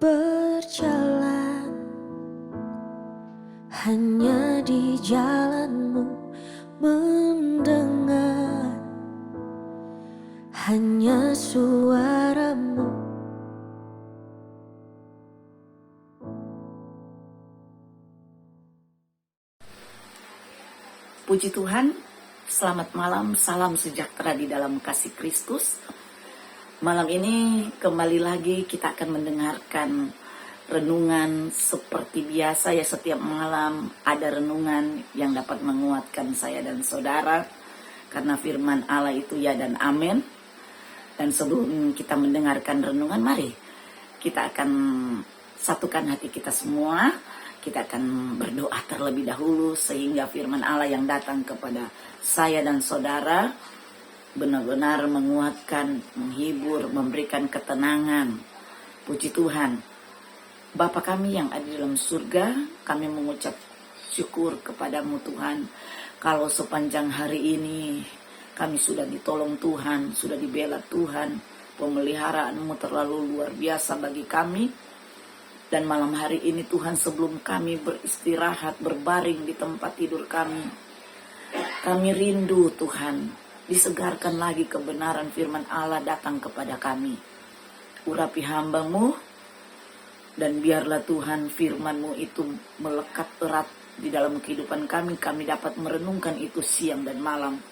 berjalan hanya di jalanmu, mendengar hanya suaramu. Puji Tuhan, selamat malam, salam sejahtera di dalam kasih Kristus. Malam ini kembali lagi kita akan mendengarkan renungan seperti biasa ya, setiap malam ada renungan yang dapat menguatkan saya dan saudara. Karena firman Allah itu ya dan amin. Dan sebelum kita mendengarkan renungan, mari kita akan satukan hati kita semua. Kita akan berdoa terlebih dahulu sehingga firman Allah yang datang kepada saya dan saudara benar-benar menguatkan, menghibur, memberikan ketenangan. Puji Tuhan. Bapa kami yang ada di dalam surga, kami mengucap syukur kepadamu Tuhan. Kalau sepanjang hari ini kami sudah ditolong Tuhan, sudah dibela Tuhan. Pemeliharaanmu terlalu luar biasa bagi kami. Dan malam hari ini Tuhan, sebelum kami beristirahat, berbaring di tempat tidur kami rindu Tuhan, disegarkan lagi kebenaran firman Allah datang kepada kami. Urapi hamba-Mu, dan biarlah Tuhan firman-Mu itu melekat erat di dalam kehidupan kami dapat merenungkan itu siang dan malam.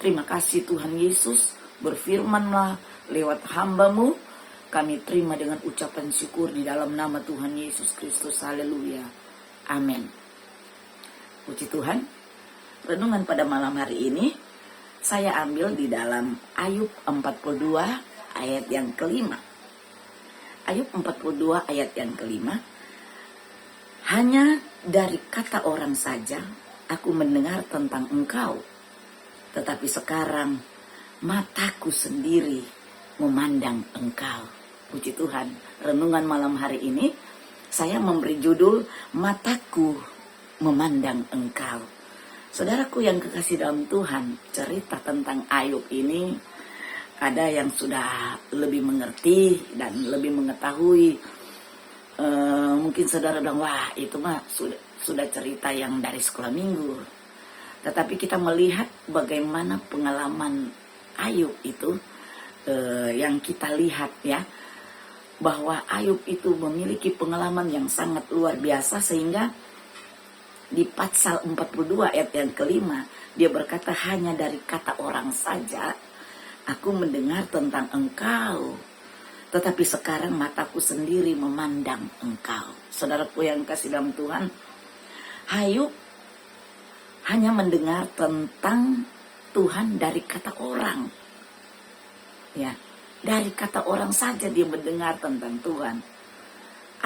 Terima kasih Tuhan Yesus, berfirmanlah lewat hamba-Mu. Kami terima dengan ucapan syukur di dalam nama Tuhan Yesus Kristus. Haleluya. Amin. Puji Tuhan. Renungan pada malam hari ini saya ambil di dalam Ayub 42 ayat yang kelima. Ayub 42 ayat yang kelima. Hanya dari kata orang saja aku mendengar tentang engkau. Tetapi sekarang mataku sendiri memandang engkau. Puji Tuhan, renungan malam hari ini saya memberi judul Mataku Memandang Engkau. Saudaraku yang kekasih dalam Tuhan, cerita tentang Ayub ini ada yang sudah lebih mengerti dan lebih mengetahui. Mungkin saudara bilang, wah itu mah sudah cerita yang dari sekolah minggu. Tetapi kita melihat bagaimana pengalaman Ayub itu yang kita lihat ya, bahwa Ayub itu memiliki pengalaman yang sangat luar biasa, sehingga di pasal 42 ayat yang kelima dia berkata, hanya dari kata orang saja aku mendengar tentang engkau, tetapi sekarang mataku sendiri memandang engkau. Saudaraku yang kasih dalam Tuhan, Ayub hanya mendengar tentang Tuhan dari kata orang ya. Dari kata orang saja dia mendengar tentang Tuhan.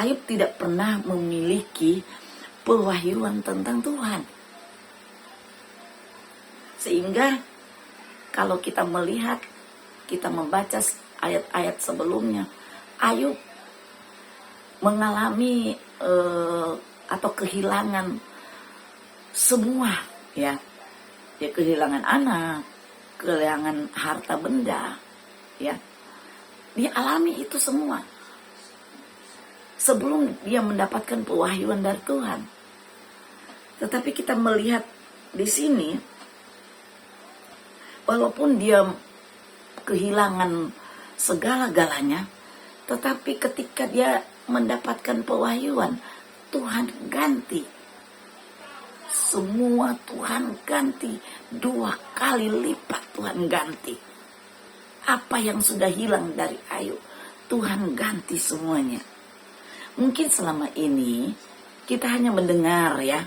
Ayub tidak pernah memiliki pewahyuan tentang Tuhan. Sehingga kalau kita melihat, kita membaca ayat-ayat sebelumnya, Ayub mengalami atau kehilangan semua ya. Dia kehilangan anak, kehilangan harta benda ya. Dia alami itu semua sebelum dia mendapatkan pewahyuan dari Tuhan. Tetapi kita melihat di sini, walaupun dia kehilangan segala-galanya, tetapi ketika dia mendapatkan pewahyuan, Tuhan ganti. Semua Tuhan ganti, 2 kali lipat Tuhan ganti. Apa yang sudah hilang dari Ayub, Tuhan ganti semuanya. Mungkin selama ini kita hanya mendengar ya,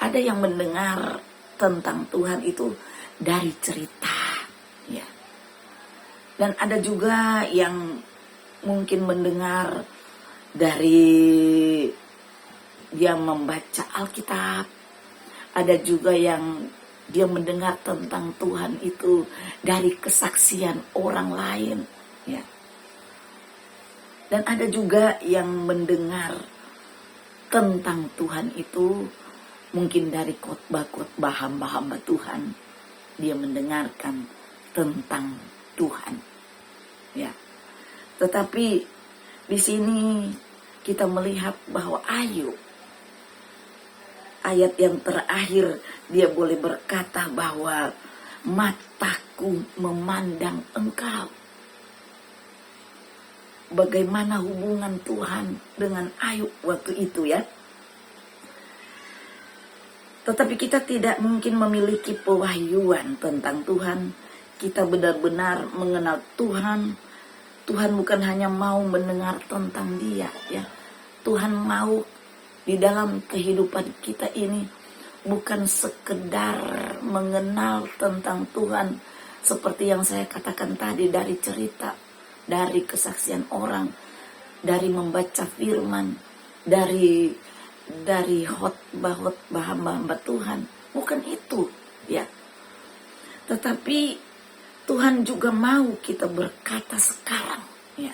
ada yang mendengar tentang Tuhan itu dari cerita ya. Dan ada juga yang mungkin mendengar dari dia membaca Alkitab. Ada juga yang dia mendengar tentang Tuhan itu dari kesaksian orang lain ya. Dan ada juga yang mendengar tentang Tuhan itu mungkin dari khotbah-khotbah hamba-hamba Tuhan. Dia mendengarkan tentang Tuhan ya. Tetapi di sini kita melihat bahwa Ayub, ayat yang terakhir, dia boleh berkata bahwa mataku memandang Engkau. Bagaimana hubungan Tuhan dengan Ayub waktu itu ya. Tetapi kita tidak mungkin memiliki pewahyuan tentang Tuhan. Kita benar-benar mengenal Tuhan. Tuhan bukan hanya mau mendengar tentang Dia ya. Tuhan mau di dalam kehidupan kita ini bukan sekedar mengenal tentang Tuhan seperti yang saya katakan tadi, dari cerita, dari kesaksian orang, dari membaca firman, dari khotbah hamba-hamba Tuhan. Bukan itu ya. Tetapi Tuhan juga mau kita berkata sekarang ya.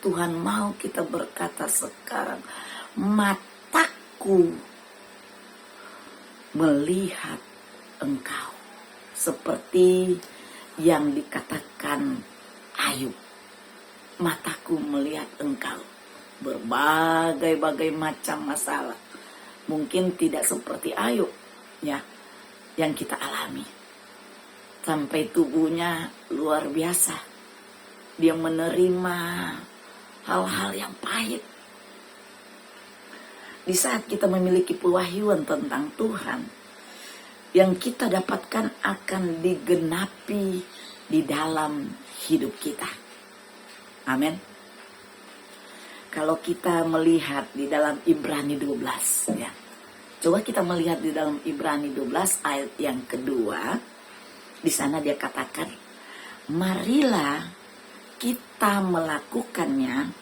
Tuhan mau kita berkata sekarang, mataku melihat Engkau. Seperti yang dikatakan Ayub, mataku melihat Engkau. Berbagai-bagai macam masalah. Mungkin tidak seperti Ayub ya, yang kita alami. Sampai tubuhnya luar biasa. Dia menerima hal-hal yang pahit. Di saat kita memiliki pewahyuan tentang Tuhan, yang kita dapatkan akan digenapi di dalam hidup kita. Amin. Kalau kita melihat di dalam Ibrani 12 ya. Coba kita melihat di dalam Ibrani 12 ayat yang kedua. Di sana dia katakan, marilah kita melakukannya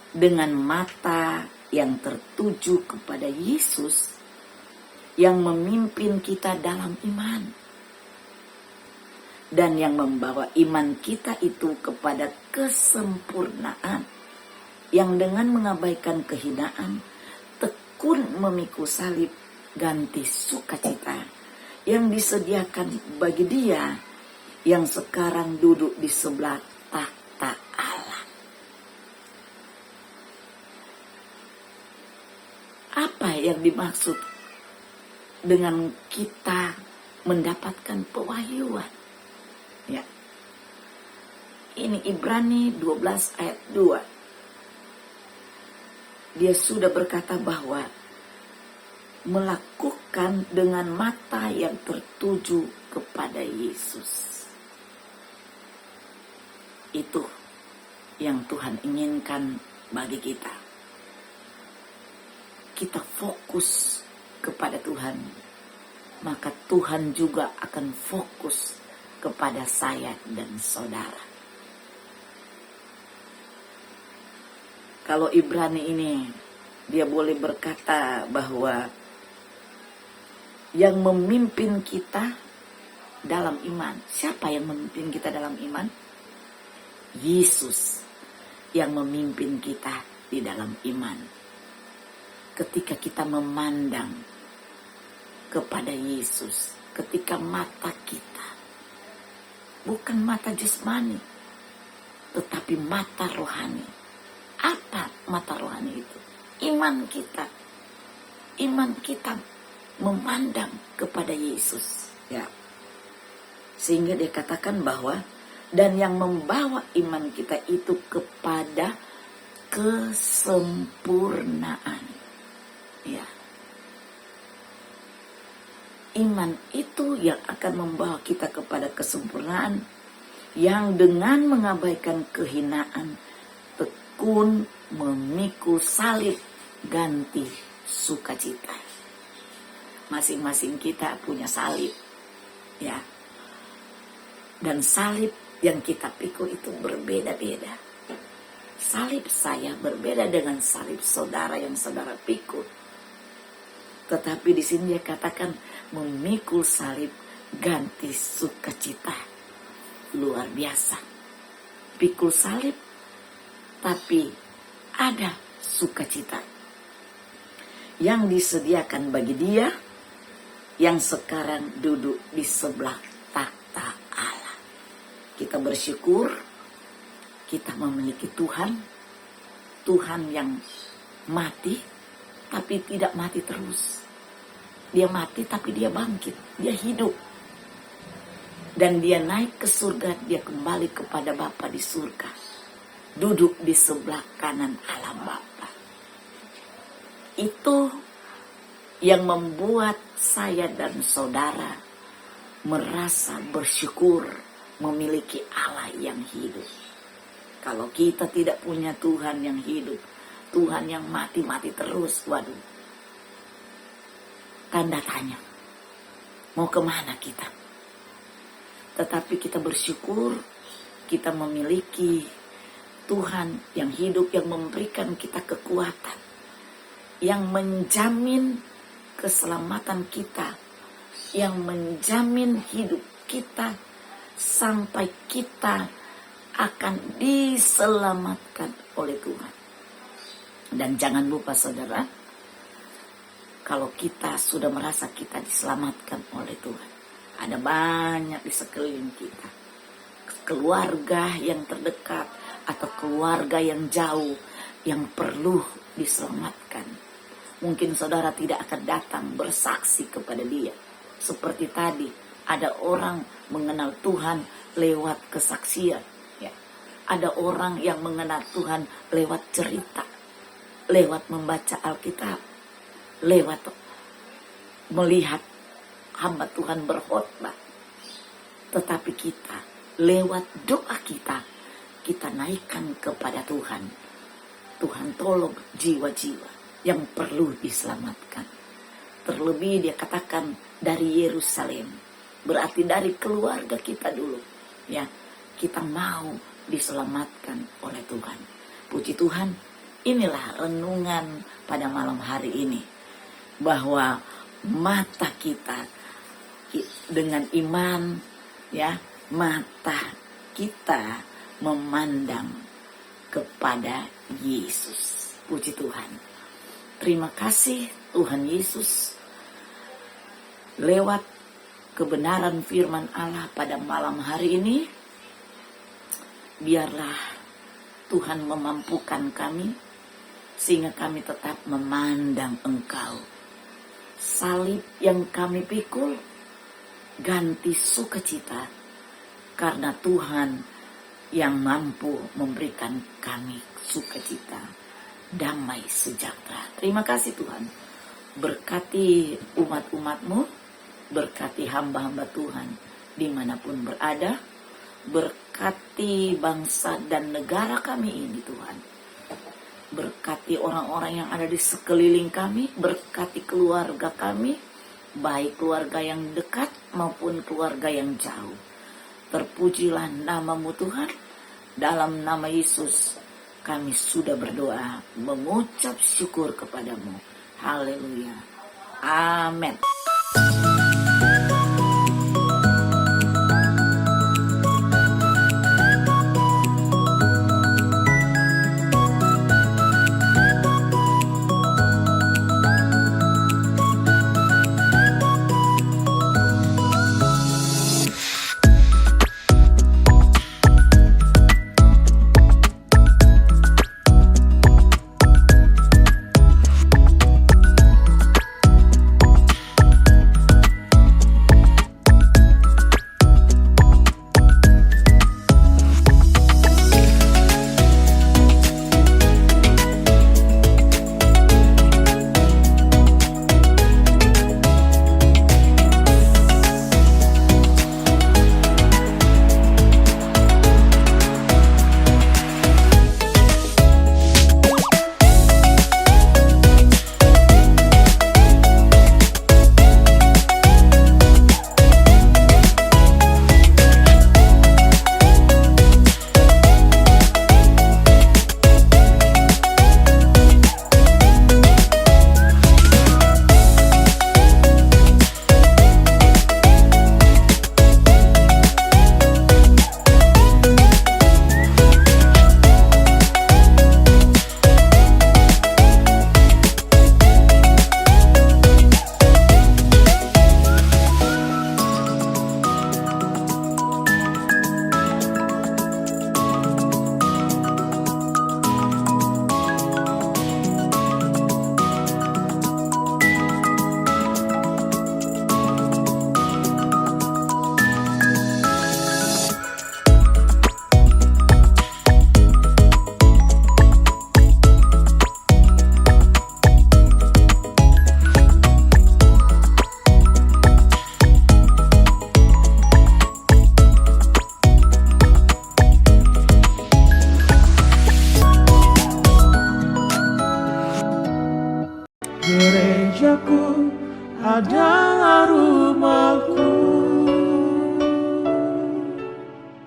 dengan mata yang tertuju kepada Yesus yang memimpin kita dalam iman dan yang membawa iman kita itu kepada kesempurnaan, yang dengan mengabaikan kehinaan tekun memikul salib ganti sukacita yang disediakan bagi Dia yang sekarang duduk di sebelah takhta Allah. Apa yang dimaksud dengan kita mendapatkan pewahyuan? Ya. Ini Ibrani 12 ayat 2. Dia sudah berkata bahwa melakukan dengan mata yang tertuju kepada Yesus. Itu yang Tuhan inginkan bagi kita. Kita fokus kepada Tuhan, maka Tuhan juga akan fokus kepada saya dan saudara. Kalau Ibrani ini, dia boleh berkata bahwa yang memimpin kita dalam iman. Siapa yang memimpin kita dalam iman? Yesus yang memimpin kita di dalam iman. Ketika kita memandang kepada Yesus, ketika mata kita bukan mata jasmani, tetapi mata rohani. Apa mata rohani itu? Iman kita. Iman kita memandang kepada Yesus ya. Sehingga dia katakan bahwa dan yang membawa iman kita itu kepada kesempurnaan ya. Iman itu yang akan membawa kita kepada kesempurnaan, yang dengan mengabaikan kehinaan tekun memikul salib ganti sukacita. Masing-masing kita punya salib ya, dan salib yang kita pikul itu berbeda-beda. Salib saya berbeda dengan salib saudara yang saudara pikul. Tetapi di sini dia katakan memikul salib ganti sukacita. Luar biasa. Pikul salib tapi ada sukacita yang disediakan bagi Dia yang sekarang duduk di sebelah takhta Allah. Kita bersyukur kita memiliki Tuhan yang mati, tapi tidak mati terus. Dia mati tapi dia bangkit, dia hidup. Dan dia naik ke surga, dia kembali kepada Bapa di surga. Duduk di sebelah kanan Allah Bapa. Itu yang membuat saya dan saudara merasa bersyukur memiliki Allah yang hidup. Kalau kita tidak punya Tuhan yang hidup, Tuhan yang mati-mati terus, waduh, tanda tanya, mau kemana kita? Tetapi kita bersyukur, kita memiliki Tuhan yang hidup, yang memberikan kita kekuatan, yang menjamin keselamatan kita, yang menjamin hidup kita sampai kita akan diselamatkan oleh Tuhan. Dan jangan lupa saudara, kalau kita sudah merasa kita diselamatkan oleh Tuhan, ada banyak di sekeliling kita, keluarga yang terdekat atau keluarga yang jauh yang perlu diselamatkan. Mungkin saudara tidak akan datang bersaksi kepada dia. Seperti tadi, ada orang mengenal Tuhan lewat kesaksian. Ya. Ada orang yang mengenal Tuhan lewat cerita, lewat membaca Alkitab, lewat melihat hamba Tuhan berkhotbah. Tetapi kita, lewat doa kita naikkan kepada Tuhan. Tuhan tolong jiwa-jiwa yang perlu diselamatkan. Terlebih dia katakan dari Yerusalem, berarti dari keluarga kita dulu. Ya, kita mau diselamatkan oleh Tuhan. Puji Tuhan, inilah renungan pada malam hari ini. Bahwa mata kita dengan iman, ya, mata kita memandang kepada Yesus. Puji Tuhan. Terima kasih Tuhan Yesus, lewat kebenaran firman Allah pada malam hari ini, biarlah Tuhan memampukan kami sehingga kami tetap memandang Engkau. Salib yang kami pikul ganti sukacita, karena Tuhan yang mampu memberikan kami sukacita, damai sejahtera. Terima kasih Tuhan. Berkati umat-umat-Mu, berkati hamba-hamba Tuhan dimanapun berada, berkati bangsa dan negara kami ini Tuhan. Berkati orang-orang yang ada di sekeliling kami, berkati keluarga kami, baik keluarga yang dekat maupun keluarga yang jauh. Terpujilah nama-Mu Tuhan. Dalam nama Yesus kami sudah berdoa, mengucap syukur kepadamu. Haleluya. Amin.